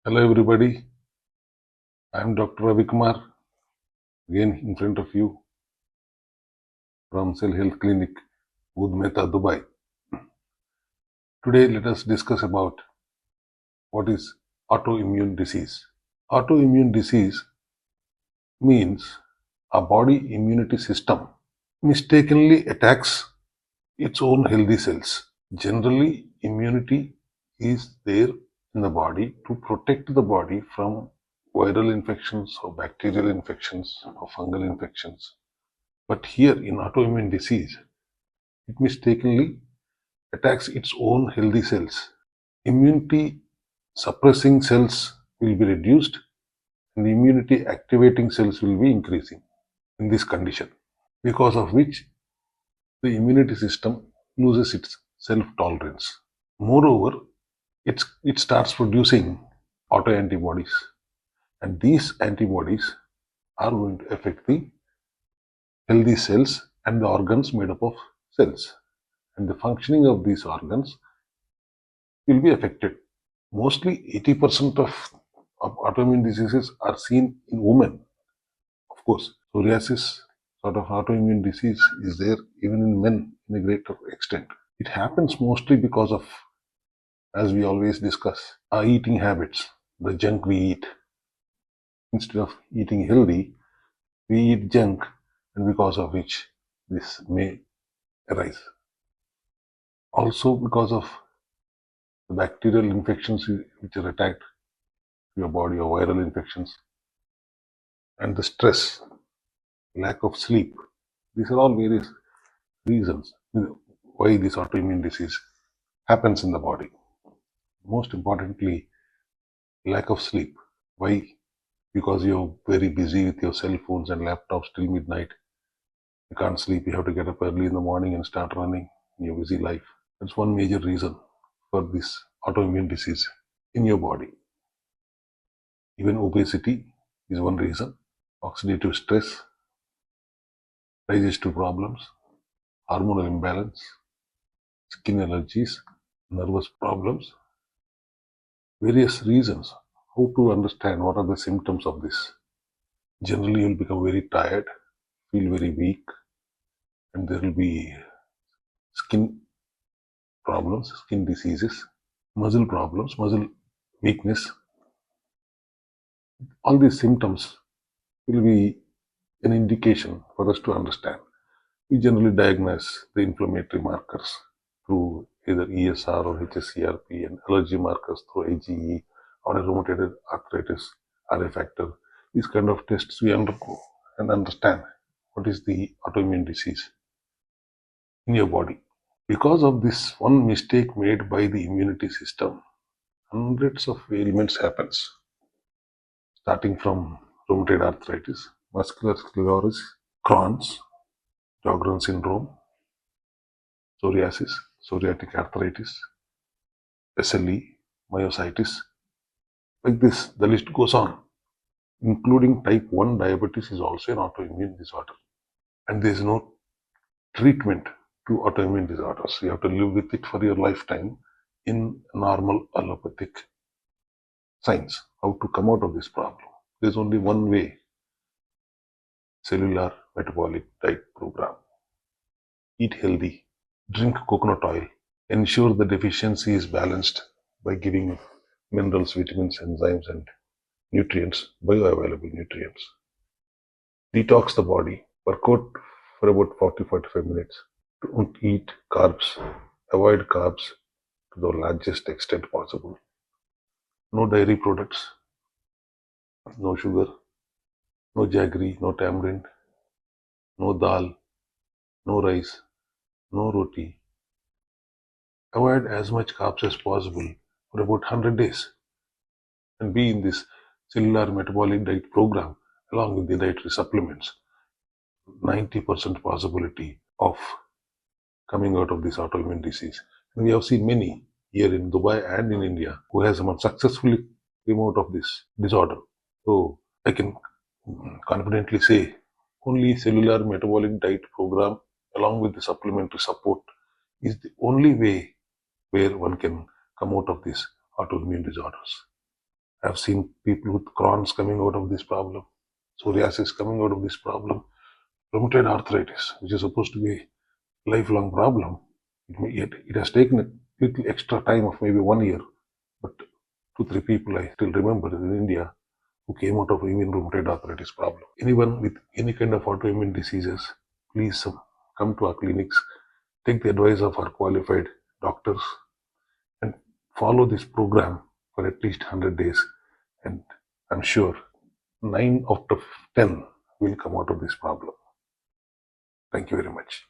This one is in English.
Hello everybody, I am Dr. Ravi Kumar, again in front of you from CellHealth Clinic, Mehta, Dubai. Today let us discuss about what is autoimmune disease. Autoimmune disease means a body immunity system mistakenly attacks its own healthy cells. Generally, immunity is there in the body to protect the body from viral infections or bacterial infections or fungal infections. But here in autoimmune disease, it mistakenly attacks its own healthy cells. Immunity suppressing cells will be reduced and immunity activating cells will be increasing in this condition, because of which the immunity system loses its self-tolerance. Moreover, it starts producing autoantibodies, and these antibodies are going to affect the healthy cells and the organs made up of cells, and the functioning of these organs will be affected. Mostly 80% of autoimmune diseases are seen in women. Of course, psoriasis sort of autoimmune disease is there even in men in a greater extent. It happens mostly because of, as we always discuss, our eating habits, the junk we eat. Instead of eating healthy, we eat junk, and because of which this may arise. Also because of the bacterial infections which are attacked your body, or viral infections, and the stress, lack of sleep. These are all various reasons why this autoimmune disease happens in the body. Most importantly, lack of sleep. Why? Because you're very busy with your cell phones and laptops till midnight. You can't sleep. You have to get up early in the morning and start running in your busy life. That's one major reason for this autoimmune disease in your body. Even obesity is one reason. Oxidative stress, digestive problems, hormonal imbalance, skin allergies, nervous problems, various reasons. How to understand what are the symptoms of this? Generally, you'll become very tired, feel very weak, and there will be skin problems, skin diseases, muscle problems, muscle weakness. All these symptoms will be an indication for us to understand. We generally diagnose the inflammatory markers through either ESR or HSCRP, and allergy markers through IgE, or a rheumatoid arthritis, RA factor. These kind of tests we undergo and understand what is the autoimmune disease in your body. Because of this one mistake made by the immunity system, hundreds of ailments happens, starting from rheumatoid arthritis, muscular sclerosis, Crohn's, Sjogren syndrome, psoriasis, psoriatic arthritis, SLE, myositis. Like this, the list goes on, including type 1 diabetes is also an autoimmune disorder. And there is no treatment to autoimmune disorders. You have to live with it for your lifetime in normal allopathic science. How to come out of this problem? There's only one way: cellular metabolic diet program. Eat healthy, drink coconut oil, ensure the deficiency is balanced by giving minerals, vitamins, enzymes, and nutrients, bioavailable nutrients. Detox the body, work out for about 40-45 minutes. Don't eat carbs, avoid carbs to the largest extent possible. No dairy products, no sugar, no jaggery, no tamarind, no dal, no rice, no roti. Avoid as much carbs as possible for about 100 days and be in this cellular metabolic diet program along with the dietary supplements. 90% possibility of coming out of this autoimmune disease. And we have seen many here in Dubai and in India who has successfully come out of this disorder. So I can confidently say only cellular metabolic diet program along with the supplementary support is the only way where one can come out of these autoimmune disorders. I've seen people with Crohn's coming out of this problem, psoriasis coming out of this problem, rheumatoid arthritis, which is supposed to be a lifelong problem. It has taken a little extra time of maybe 1 year, but 2-3 people I still remember in India who came out of even rheumatoid arthritis problem. Anyone with any kind of autoimmune diseases, please come to our clinics, take the advice of our qualified doctors, and follow this program for at least 100 days. And I'm sure 9 out of 10 will come out of this problem. Thank you very much.